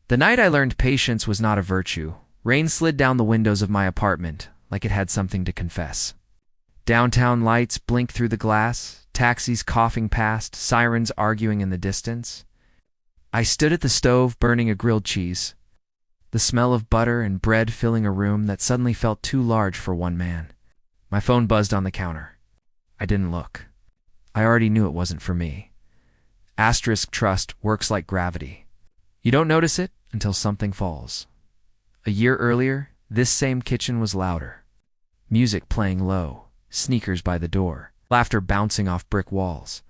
The night I learned patience was not a virtue, rain slid down the windows of my apartment like it had something to confess. Downtown lights blinked through the glass, taxis coughing past, sirens arguing in the distance. I stood at the stove burning a grilled cheese, the smell of butter and bread filling a room that suddenly felt too large for one man. My phone buzzed on the counter. I didn't look. I already knew it wasn't for me. Asterisk trust works like gravity. You don't notice it until something falls. A year earlier, this same kitchen was louder. Music playing low, sneakers by the door, laughter bouncing off brick walls.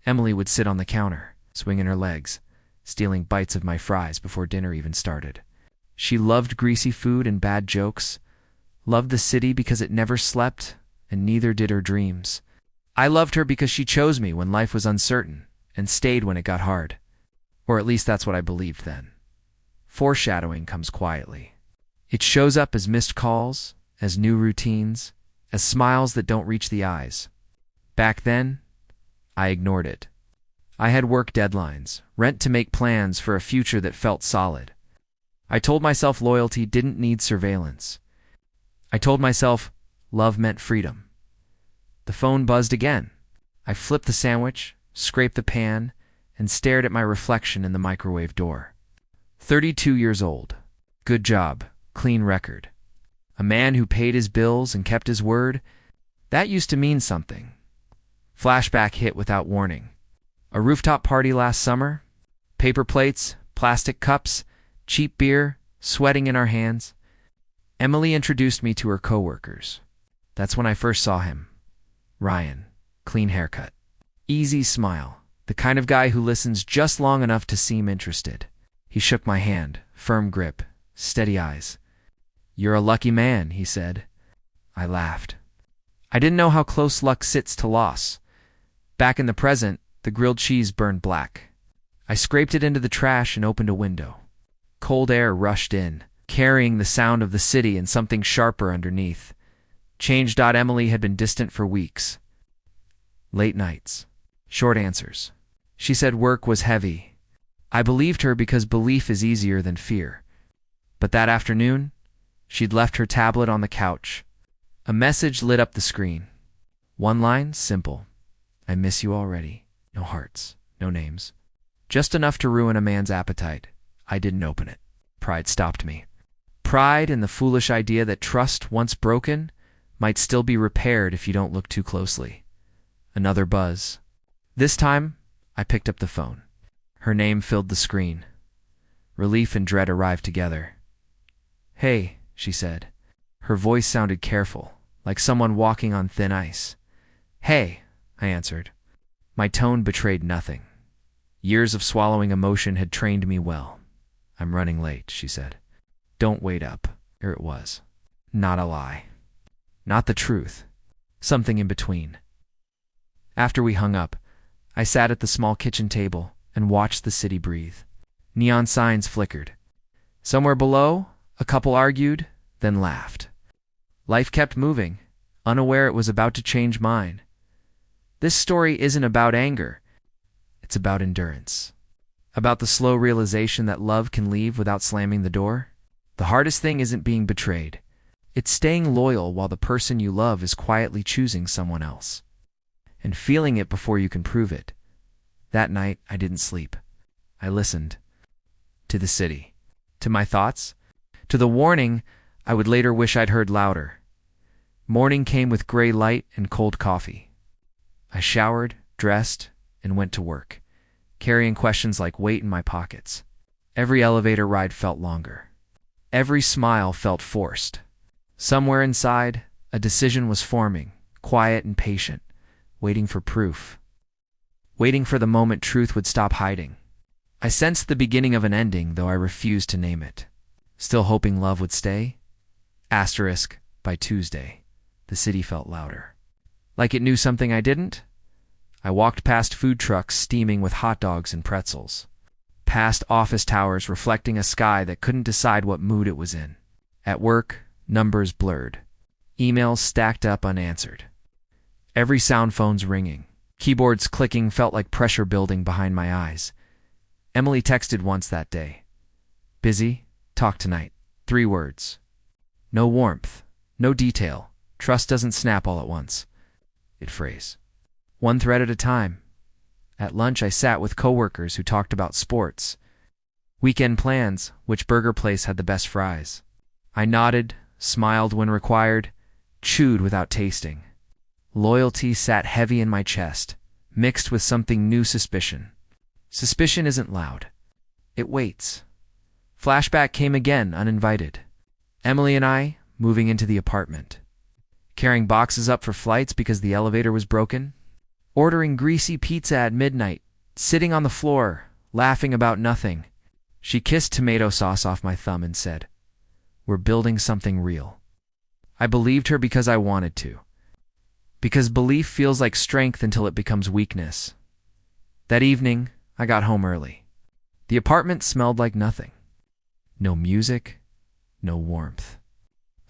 Emily would sit on the counter, swinging her legs, stealing bites of my fries before dinner even started. She loved greasy food and bad jokes, loved the city because it never slept, and neither did her dreams. I loved her because she chose me when life was uncertain, and stayed when it got hard. Or at least that's what I believed then. Foreshadowing comes quietly. It shows up as missed calls, as new routines, as smiles that don't reach the eyes. Back then, I ignored it. I had work deadlines, rent to make, plans for a future that felt solid. I told myself loyalty didn't need surveillance. I told myself love meant freedom. The phone buzzed again. I flipped the sandwich, scraped the pan, and stared at my reflection in the microwave door. 32 years old. Good job. Clean record. A man who paid his bills and kept his word. That used to mean something. Flashback hit without warning. A rooftop party last summer. Paper plates, plastic cups, cheap beer, sweating in our hands. Emily introduced me to her coworkers. That's when I first saw him. Ryan. Clean haircut. Easy smile. The kind of guy who listens just long enough to seem interested. He shook my hand. Firm grip. Steady eyes. "You're a lucky man," he said. I laughed. I didn't know how close luck sits to loss. Back in the present, the grilled cheese burned black. I scraped it into the trash and opened a window. Cold air rushed in, carrying the sound of the city and something sharper underneath. Emily had been distant for weeks. Late nights. Short answers. She said work was heavy. I believed her because belief is easier than fear. But that afternoon, she'd left her tablet on the couch. A message lit up the screen. One line, simple. "I miss you already." No hearts, no names. Just enough to ruin a man's appetite. I didn't open it. Pride stopped me. Pride in the foolish idea that trust, once broken, might still be repaired if you don't look too closely. Another buzz. This time, I picked up the phone. Her name filled the screen. Relief and dread arrived together. "Hey," she said. Her voice sounded careful, like someone walking on thin ice. "Hey," I answered. My tone betrayed nothing. Years of swallowing emotion had trained me well. "I'm running late," she said. "Don't wait up." Here it was. Not a lie. Not the truth. Something in between. After we hung up, I sat at the small kitchen table and watched the city breathe. Neon signs flickered. Somewhere below, a couple argued, then laughed. Life kept moving, unaware it was about to change mine. This story isn't about anger. It's about endurance. About the slow realization that love can leave without slamming the door. The hardest thing isn't being betrayed. It's staying loyal while the person you love is quietly choosing someone else. And feeling it before you can prove it. That night, I didn't sleep. I listened. To the city. To my thoughts. To the warning I would later wish I'd heard louder. Morning came with gray light and cold coffee. I showered, dressed, and went to work, carrying questions like weight in my pockets. Every elevator ride felt longer. Every smile felt forced. Somewhere inside, a decision was forming, quiet and patient, waiting for proof. Waiting for the moment truth would stop hiding. I sensed the beginning of an ending, though I refused to name it. Still hoping love would stay? Asterisk, by Tuesday, the city felt louder. Like it knew something I didn't? I walked past food trucks steaming with hot dogs and pretzels. Past office towers reflecting a sky that couldn't decide what mood it was in. At work, numbers blurred. Emails stacked up unanswered. Every sound phone's ringing. Keyboards clicking felt like pressure building behind my eyes. Emily texted once that day. Busy? Talk tonight. 3 words. No warmth. No detail. Trust doesn't snap all at once. It frays. 1 thread at a time. At lunch, I sat with coworkers who talked about sports. Weekend plans, which burger place had the best fries. I nodded, smiled when required, chewed without tasting. Loyalty sat heavy in my chest, mixed with something new suspicion. Suspicion isn't loud. It waits. Flashback came again, uninvited. Emily and I, moving into the apartment. Carrying boxes up for flights because the elevator was broken. Ordering greasy pizza at midnight. Sitting on the floor, laughing about nothing. She kissed tomato sauce off my thumb and said, "We're building something real." I believed her because I wanted to. Because belief feels like strength until it becomes weakness. That evening, I got home early. The apartment smelled like nothing. No music, no warmth.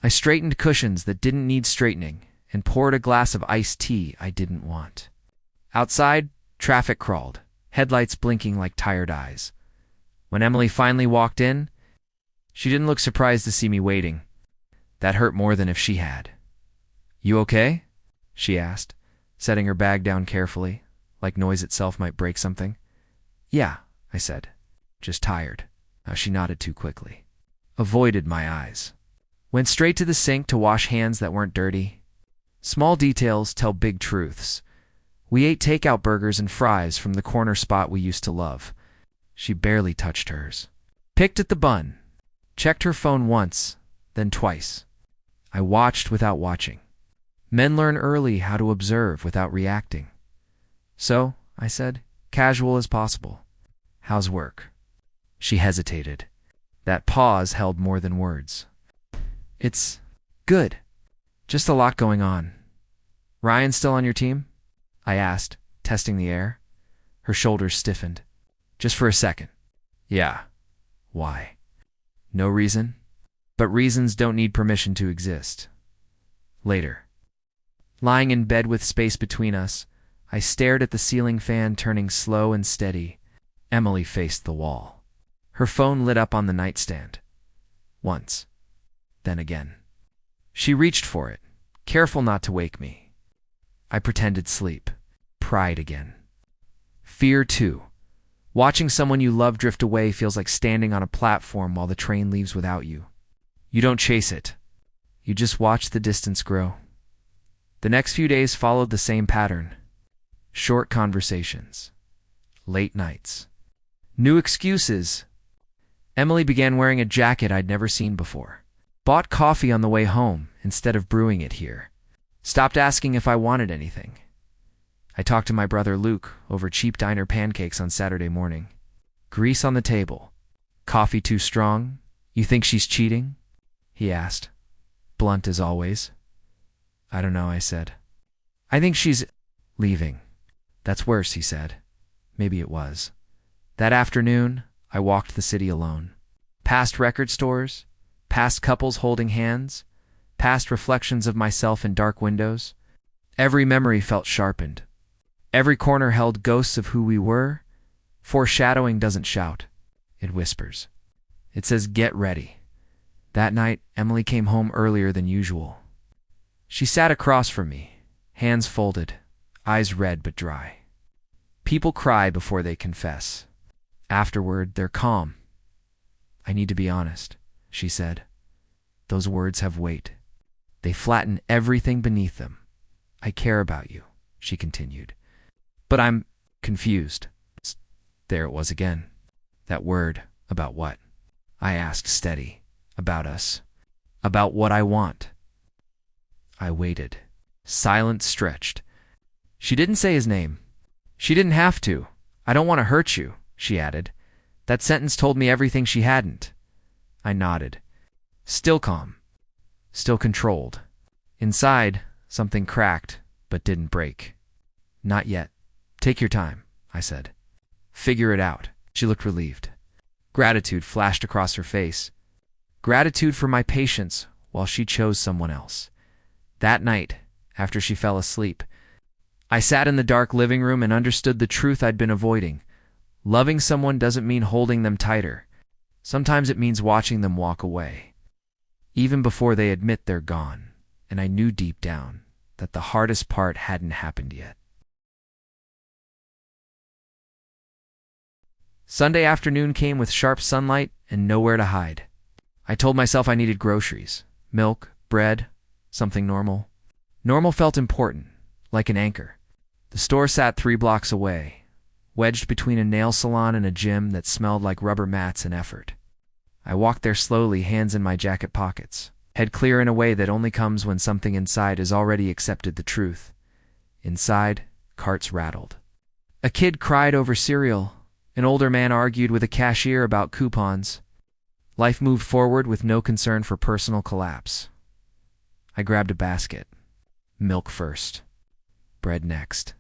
I straightened cushions that didn't need straightening and poured a glass of iced tea I didn't want. Outside, traffic crawled, headlights blinking like tired eyes. When Emily finally walked in, she didn't look surprised to see me waiting. That hurt more than if she had. "You okay?" she asked, setting her bag down carefully, like noise itself might break something. "Yeah," I said. "Just tired." She nodded too quickly. Avoided my eyes. Went straight to the sink to wash hands that weren't dirty. Small details tell big truths. We ate takeout burgers and fries from the corner spot we used to love. She barely touched hers. Picked at the bun. Checked her phone once, then twice. I watched without watching. Men learn early how to observe without reacting. "So," I said, casual as possible, "how's work?" She hesitated. That pause held more than words. "It's good. Just a lot going on." "Ryan still on your team?" I asked, testing the air. Her shoulders stiffened. "Just for a second." "Yeah." "Why?" "No reason. But reasons don't need permission to exist." Later. Lying in bed with space between us, I stared at the ceiling fan turning slow and steady. Emily faced the wall. Her phone lit up on the nightstand. Once. Then again. She reached for it, careful not to wake me. I pretended sleep. Pride again. Fear too. Watching someone you love drift away feels like standing on a platform while the train leaves without you. You don't chase it. You just watch the distance grow. The next few days followed the same pattern. Short conversations. Late nights. New excuses. Emily began wearing a jacket I'd never seen before. Bought coffee on the way home instead of brewing it here. Stopped asking if I wanted anything. I talked to my brother Luke over cheap diner pancakes on Saturday morning. Grease on the table. "Coffee too strong? You think she's cheating?" he asked, blunt as always. "I don't know," I said. "I think she's leaving." "That's worse," he said. Maybe it was. That afternoon, I walked the city alone. Past record stores, past couples holding hands, past reflections of myself in dark windows. Every memory felt sharpened. Every corner held ghosts of who we were. Foreshadowing doesn't shout. It whispers. It says, "Get ready." That night, Emily came home earlier than usual. She sat across from me, hands folded, eyes red but dry. People cry before they confess. Afterward, they're calm. "I need to be honest," she said. "Those words have weight. They flatten everything beneath them. I care about you," she continued. "But I'm confused." There it was again. That word, about what? I asked, steady. About us. About what I want. I waited. Silence stretched. She didn't say his name. She didn't have to. "I don't want to hurt you," she added. That sentence told me everything she hadn't. I nodded. Still calm. Still controlled. Inside, something cracked, but didn't break. "Not yet. Take your time," I said. "Figure it out." She looked relieved. Gratitude flashed across her face. Gratitude for my patience while she chose someone else. That night, after she fell asleep, I sat in the dark living room and understood the truth I'd been avoiding. Loving someone doesn't mean holding them tighter. Sometimes it means watching them walk away, even before they admit they're gone, and I knew deep down that the hardest part hadn't happened yet. Sunday afternoon came with sharp sunlight and nowhere to hide. I told myself I needed groceries, milk, bread, something normal. Normal felt important, like an anchor. The store sat 3 blocks away, wedged between a nail salon and a gym that smelled like rubber mats and effort. I walked there slowly, hands in my jacket pockets, head clear in a way that only comes when something inside has already accepted the truth. Inside, carts rattled. A kid cried over cereal. An older man argued with a cashier about coupons. Life moved forward with no concern for personal collapse. I grabbed a basket. Milk first. Bread next.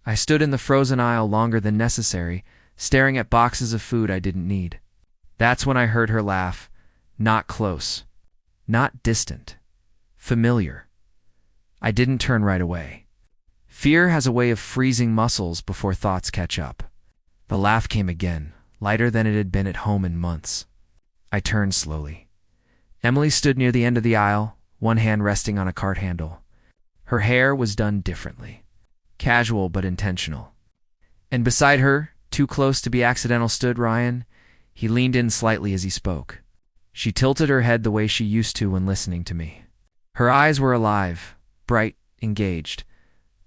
I stood in the frozen aisle longer than necessary, staring at boxes of food I didn't need. That's when I heard her laugh. Not close. Not distant. Familiar. I didn't turn right away. Fear has a way of freezing muscles before thoughts catch up. The laugh came again, lighter than it had been at home in months. I turned slowly. Emily stood near the end of the aisle, one hand resting on a cart handle. Her hair was done differently. Casual but intentional. And beside her, too close to be accidental, stood Ryan. He leaned in slightly as he spoke. She tilted her head the way she used to when listening to me. Her eyes were alive, bright, engaged.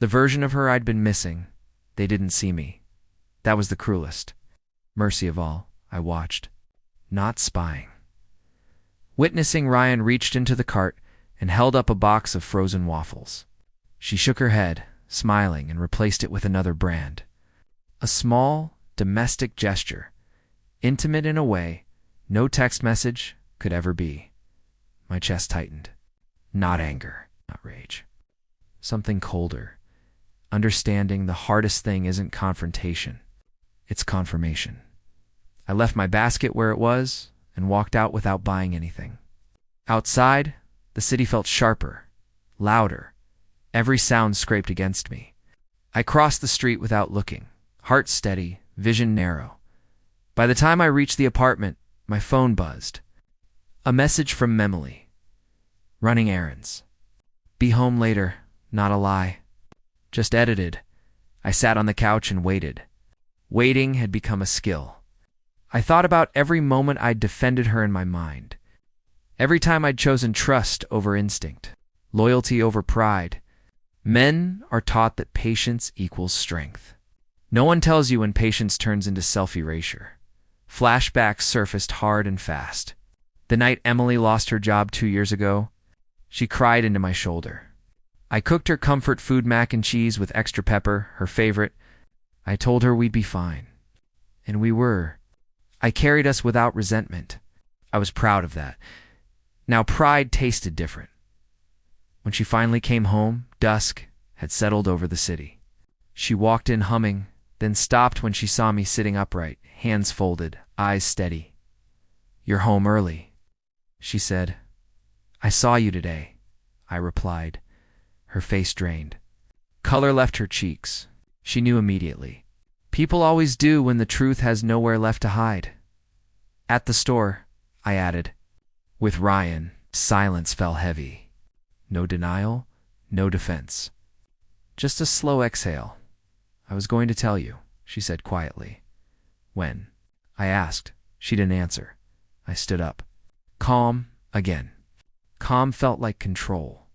The version of her I'd been missing. They didn't see me. That was the cruelest. Mercy of all, I watched. Not spying. Witnessing, Ryan reached into the cart and held up a box of frozen waffles. She shook her head, smiling, and replaced it with another brand. A small, domestic gesture, intimate in a way no text message could ever be. My chest tightened. Not anger, not rage. Something colder. Understanding the hardest thing isn't confrontation. It's confirmation. I left my basket where it was and walked out without buying anything. Outside, the city felt sharper, louder. Every sound scraped against me. I crossed the street without looking, heart steady, vision narrow. By the time I reached the apartment, my phone buzzed. A message from Emily. Running errands. Be home later, not a lie. Just edited. I sat on the couch and waited. Waiting had become a skill. I thought about every moment I'd defended her in my mind. Every time I'd chosen trust over instinct, loyalty over pride. Men are taught that patience equals strength. No one tells you when patience turns into self-erasure. Flashbacks surfaced hard and fast. The night Emily lost her job 2 years ago, she cried into my shoulder. I cooked her comfort food, mac and cheese with extra pepper, her favorite. I told her we'd be fine. And we were. I carried us without resentment. I was proud of that. Now pride tasted different. When she finally came home, dusk had settled over the city. She walked in humming, then stopped when she saw me sitting upright, hands folded, eyes steady. You're home early, she said. I saw you today, I replied. Her face drained. Color left her cheeks. She knew immediately. People always do when the truth has nowhere left to hide. At the store, I added. With Ryan, silence fell heavy. No denial, no defense. Just a slow exhale. I was going to tell you, she said quietly. When? I asked. She didn't answer. I stood up. Calm, again. Calm felt like control.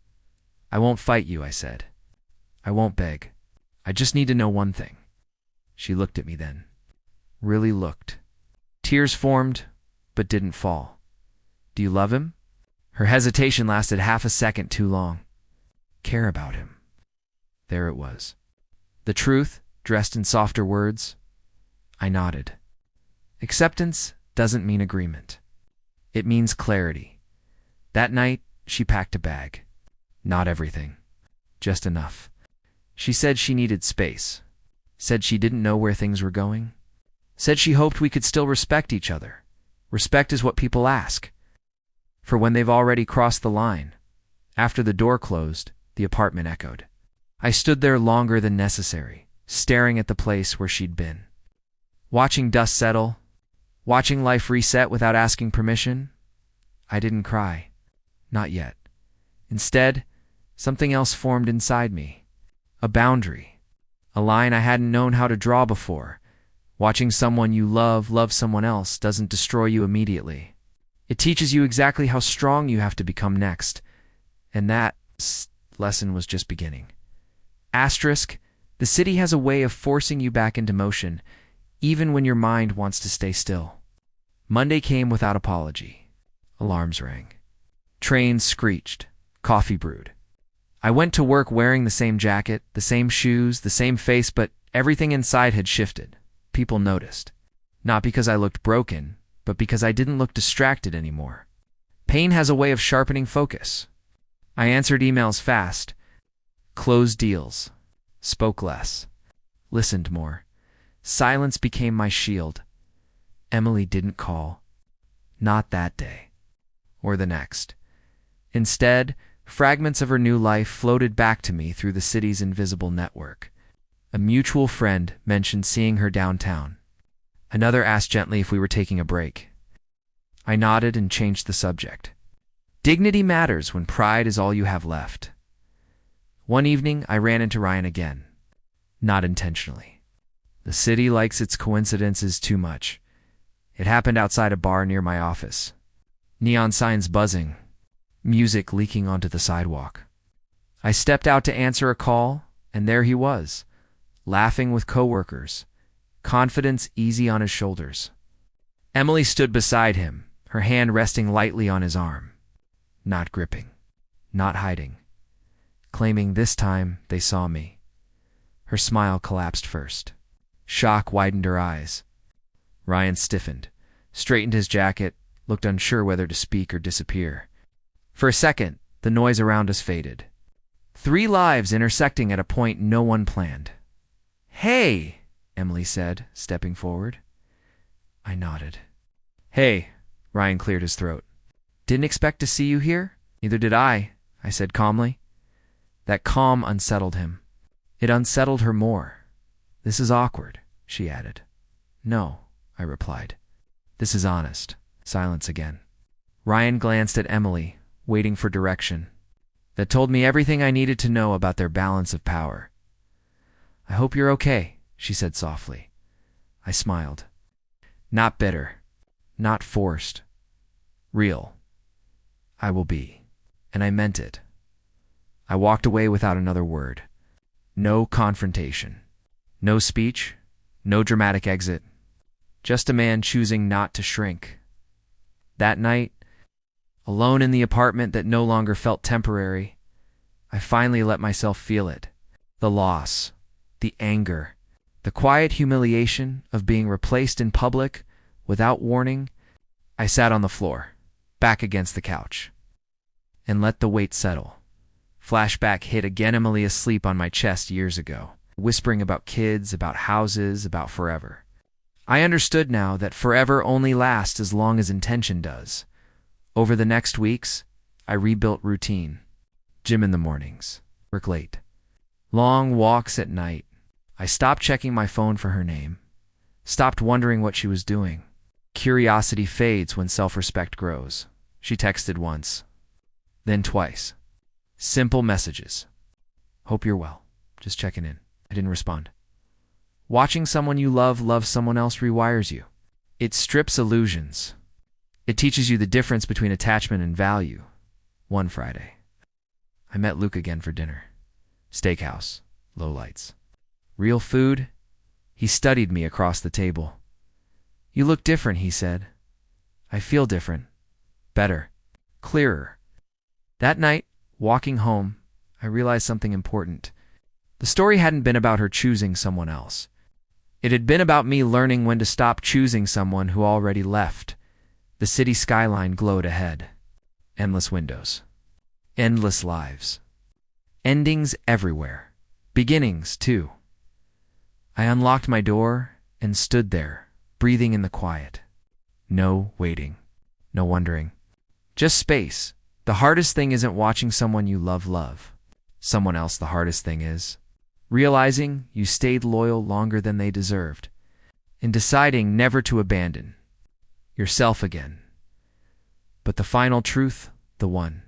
I won't fight you, I said. I won't beg. I just need to know one thing. She looked at me then. Really looked. Tears formed, but didn't fall. Do you love him? Her hesitation lasted half a second too long. Care about him. There it was. The truth, dressed in softer words. I nodded. Acceptance doesn't mean agreement. It means clarity. That night, she packed a bag. Not everything. Just enough. She said she needed space. Said she didn't know where things were going. Said she hoped we could still respect each other. Respect is what people ask. For when they've already crossed the line. After the door closed, the apartment echoed. I stood there longer than necessary, staring at the place where she'd been. Watching dust settle, Watching life reset without asking permission? I didn't cry. Not yet. Instead, something else formed inside me. A boundary. A line I hadn't known how to draw before. Watching someone you love someone else doesn't destroy you immediately. It teaches you exactly how strong you have to become next. And that lesson was just beginning. Asterisk, the city has a way of forcing you back into motion, even when your mind wants to stay still. Monday came without apology. Alarms rang. Trains screeched. Coffee brewed. I went to work wearing the same jacket, the same shoes, the same face, but everything inside had shifted. People noticed. Not because I looked broken, but because I didn't look distracted anymore. Pain has a way of sharpening focus. I answered emails fast, closed deals, spoke less, listened more. Silence became my shield. Emily didn't call. Not that day. Or the next. Instead, fragments of her new life floated back to me through the city's invisible network. A mutual friend mentioned seeing her downtown. Another asked gently if we were taking a break. I nodded and changed the subject. Dignity matters when pride is all you have left. One evening, I ran into Ryan again. Not intentionally. The city likes its coincidences too much. It happened outside a bar near my office. Neon signs buzzing. Music leaking onto the sidewalk. I stepped out to answer a call, and there he was, laughing with coworkers, confidence easy on his shoulders. Emily stood beside him, her hand resting lightly on his arm. Not gripping, not hiding, claiming this time they saw me. Her smile collapsed first. Shock widened her eyes. Ryan stiffened, straightened his jacket, looked unsure whether to speak or disappear. For a second, the noise around us faded. 3 lives intersecting at a point no one planned. "Hey," Emily said, stepping forward. I nodded. "Hey," Ryan cleared his throat. "Didn't expect to see you here?" "Neither did I said calmly. That calm unsettled him. It unsettled her more. "This is awkward," she added. "No," I replied. "This is honest." Silence again. Ryan glanced at Emily, waiting for direction. That told me everything I needed to know about their balance of power. "I hope you're okay," she said softly. I smiled. Not bitter. Not forced. Real. I will be. And I meant it. I walked away without another word. No confrontation. No speech. No dramatic exit. Just a man choosing not to shrink. That night, alone in the apartment that no longer felt temporary, I finally let myself feel it. The loss. The anger. The quiet humiliation of being replaced in public without warning. I sat on the floor, back against the couch, and let the weight settle. Flashback hit again, Emily asleep on my chest years ago, whispering about kids, about houses, about forever. I understood now that forever only lasts as long as intention does. Over the next weeks, I rebuilt routine. Gym in the mornings, work late, long walks at night. I stopped checking my phone for her name, stopped wondering what she was doing. Curiosity fades when self-respect grows. She texted once, then twice. Simple messages. "Hope you're well. Just checking in." I didn't respond. Watching someone you love someone else rewires you. It strips illusions. It teaches you the difference between attachment and value. One Friday, I met Luke again for dinner. Steakhouse, low lights. Real food? He studied me across the table. "You look different," he said. "I feel different. Better. Clearer." That night, walking home, I realized something important. The story hadn't been about her choosing someone else. It had been about me learning when to stop choosing someone who already left. The city skyline glowed ahead. Endless windows. Endless lives. Endings everywhere. Beginnings, too. I unlocked my door and stood there, breathing in the quiet. No waiting. No wondering. Just space. The hardest thing isn't watching someone you love. Someone else, the hardest thing is realizing you stayed loyal longer than they deserved, and deciding never to abandon, yourself again. But the final truth, the one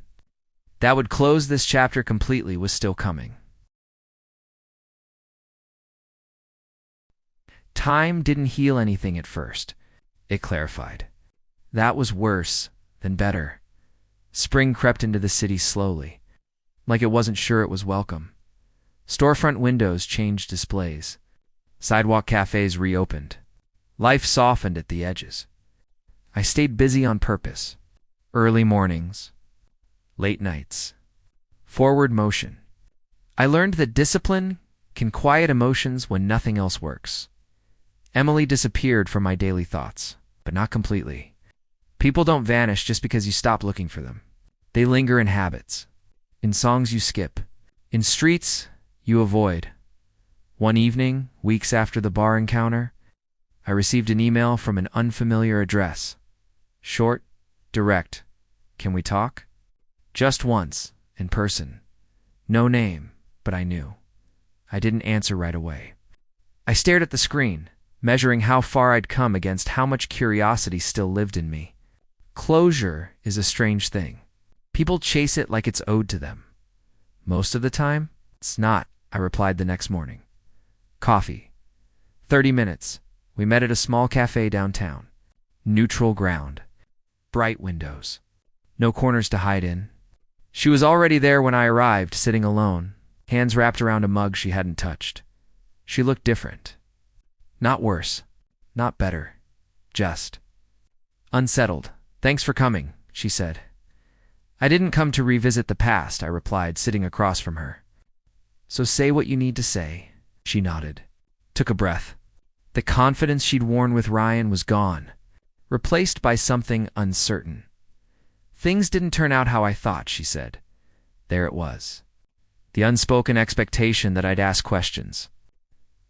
that would close this chapter completely, was still coming. Time didn't heal anything at first. It clarified. That was worse than better. Spring crept into the city slowly, like it wasn't sure it was welcome. Storefront windows changed displays. Sidewalk cafes reopened. Life softened at the edges. I stayed busy on purpose. Early mornings, late nights, forward motion. I learned that discipline can quiet emotions when nothing else works. Emily disappeared from my daily thoughts, but not completely. People don't vanish just because you stop looking for them. They linger in habits, in songs you skip, in streets you avoid. One evening, weeks after the bar encounter, I received an email from an unfamiliar address. Short, direct. Can we talk? Just once, in person. No name, but I knew. I didn't answer right away. I stared at the screen, measuring how far I'd come against how much curiosity still lived in me. Closure is a strange thing. People chase it like it's owed to them. Most of the time, it's not, I replied the next morning. Coffee. 30 minutes. We met at a small cafe downtown. Neutral ground. Bright windows. No corners to hide in. She was already there when I arrived, sitting alone, hands wrapped around a mug she hadn't touched. She looked different. Not worse. Not better. Just unsettled. Thanks for coming, she said. I didn't come to revisit the past, I replied, sitting across from her. So say what you need to say, she nodded. Took a breath. The confidence she'd worn with Ryan was gone, replaced by something uncertain. Things didn't turn out how I thought, she said. There it was. The unspoken expectation that I'd ask questions.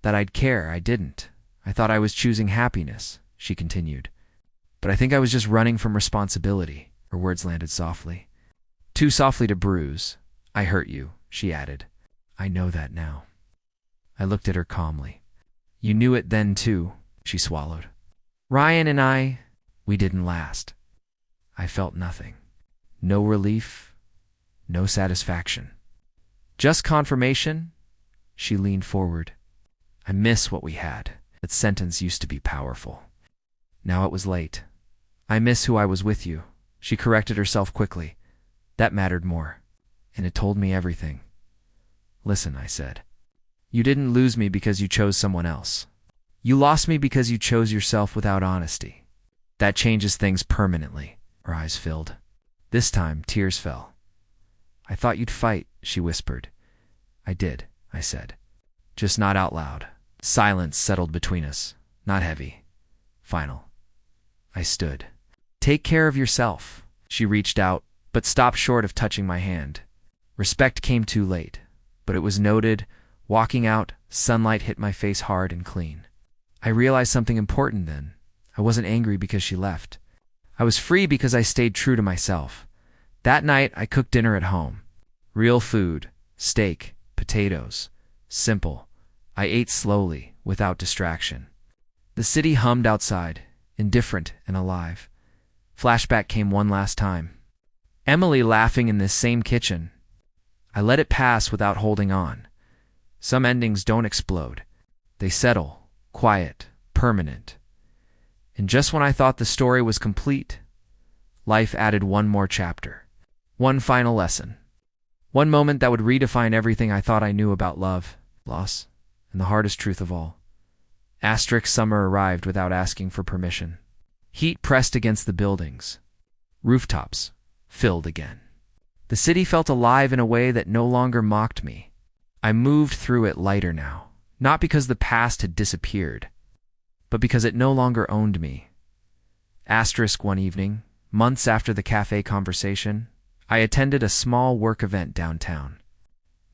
That I'd care, I didn't. I thought I was choosing happiness, she continued. But I think I was just running from responsibility, her words landed softly. Too softly to bruise. I hurt you, she added. I know that now. I looked at her calmly. You knew it then too, she swallowed. Ryan and we didn't last. I felt nothing. No relief, no satisfaction. Just confirmation. She leaned forward. I miss what we had. That sentence used to be powerful. Now it was late. I miss who I was with you. She corrected herself quickly. That mattered more. And it told me everything. Listen, I said. You didn't lose me because you chose someone else. You lost me because you chose yourself without honesty. That changes things permanently. Her eyes filled. This time, tears fell. I thought you'd fight, she whispered. I did, I said. Just not out loud. Silence settled between us. Not heavy. Final. I stood. Take care of yourself. She reached out, but stopped short of touching my hand. Respect came too late, but it was noted. Walking out, sunlight hit my face hard and clean. I realized something important then. I wasn't angry because she left. I was free because I stayed true to myself. That night, I cooked dinner at home. Real food, steak, potatoes. Simple. I ate slowly, without distraction. The city hummed outside, indifferent and alive. Flashback came one last time. Emily laughing in this same kitchen. I let it pass without holding on. Some endings don't explode. They settle, quiet, permanent. And just when I thought the story was complete, life added one more chapter. One final lesson. One moment that would redefine everything I thought I knew about love, loss, and the hardest truth of all. Summer arrived without asking for permission. Heat pressed against the buildings. Rooftops filled again. The city felt alive in a way that no longer mocked me. I moved through it lighter now, not because the past had disappeared, but because it no longer owned me. One evening, months after the cafe conversation, I attended a small work event downtown.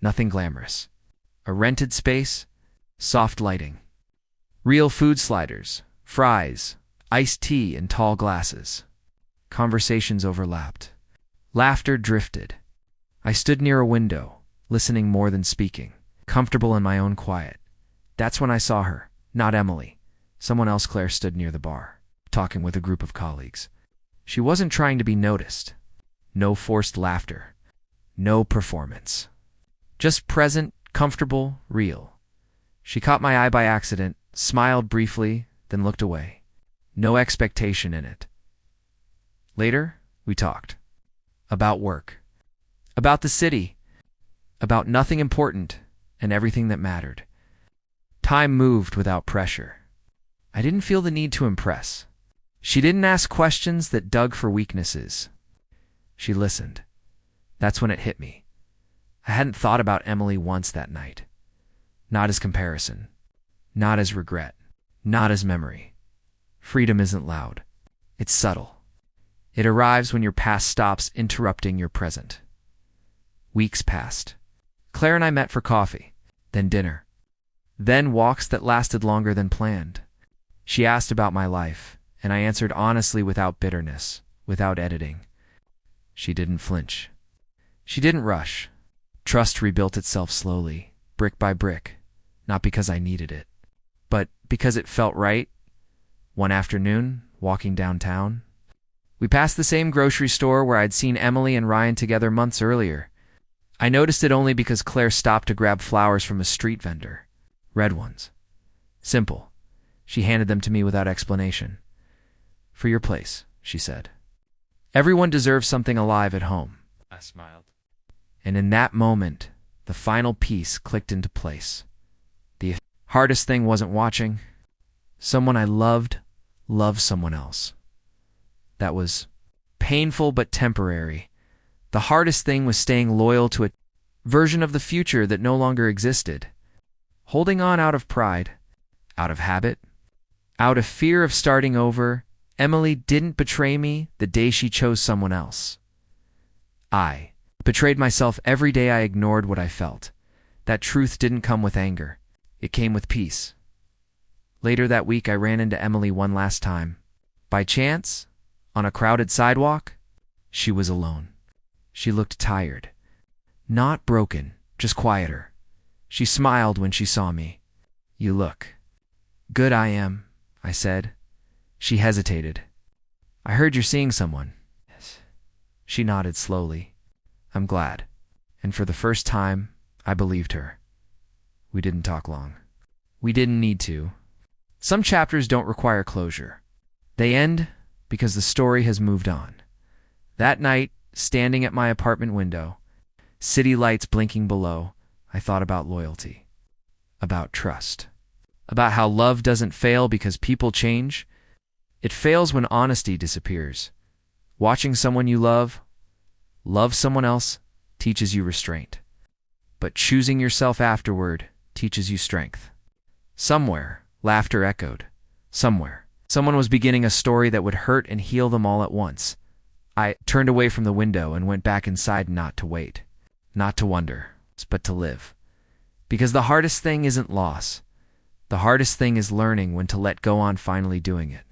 Nothing glamorous. A rented space, soft lighting. Real food sliders, fries, iced tea in tall glasses. Conversations overlapped. Laughter drifted. I stood near a window, listening more than speaking, comfortable in my own quiet. That's when I saw her, not Emily. Someone else. Claire stood near the bar. talking with a group of colleagues. She wasn't trying to be noticed. No forced laughter. No performance. Just present, comfortable, real. She caught my eye by accident, smiled briefly, then looked away. No expectation in it. Later, we talked. About work. About the city. About nothing important and everything that mattered. Time moved without pressure. I didn't feel the need to impress. She didn't ask questions that dug for weaknesses. She listened. That's when it hit me. I hadn't thought about Emily once that night. Not as comparison. Not as regret. Not as memory. Freedom isn't loud. It's subtle. It arrives when your past stops interrupting your present. Weeks passed. Claire and I met for coffee, then dinner, then walks that lasted longer than planned. She asked about my life, and I answered honestly without bitterness, without editing. She didn't flinch. She didn't rush. Trust rebuilt itself slowly, brick by brick, not because I needed it, but because it felt right. One afternoon, walking downtown, we passed the same grocery store where I'd seen Emily and Ryan together months earlier. I noticed it only because Claire stopped to grab flowers from a street vendor. Red ones. Simple. She handed them to me without explanation. For your place, she said. Everyone deserves something alive at home. I smiled. And in that moment, the final piece clicked into place. The hardest thing wasn't watching. Someone I loved someone else. That was painful but temporary. The hardest thing was staying loyal to a version of the future that no longer existed. Holding on out of pride, out of habit, out of fear of starting over. Emily didn't betray me the day she chose someone else. I betrayed myself every day I ignored what I felt. That truth didn't come with anger. It came with peace. Later that week, I ran into Emily one last time. By chance, on a crowded sidewalk, she was alone. She looked tired. Not broken, just quieter. She smiled when she saw me. You look good. I am, I said. She hesitated. I heard you're seeing someone. Yes. She nodded slowly. I'm glad. And for the first time, I believed her. We didn't talk long. We didn't need to. Some chapters don't require closure. They end because the story has moved on. That night, standing at my apartment window, city lights blinking below, I thought about loyalty, about trust, about how love doesn't fail because people change. It fails when honesty disappears. Watching someone you love someone else, teaches you restraint. But choosing yourself afterward teaches you strength. Somewhere, laughter echoed. Somewhere, someone was beginning a story that would hurt and heal them all at once. I turned away from the window and went back inside, not to wait, not to wonder, but to live. Because the hardest thing isn't loss. The hardest thing is learning when to let go on finally doing it.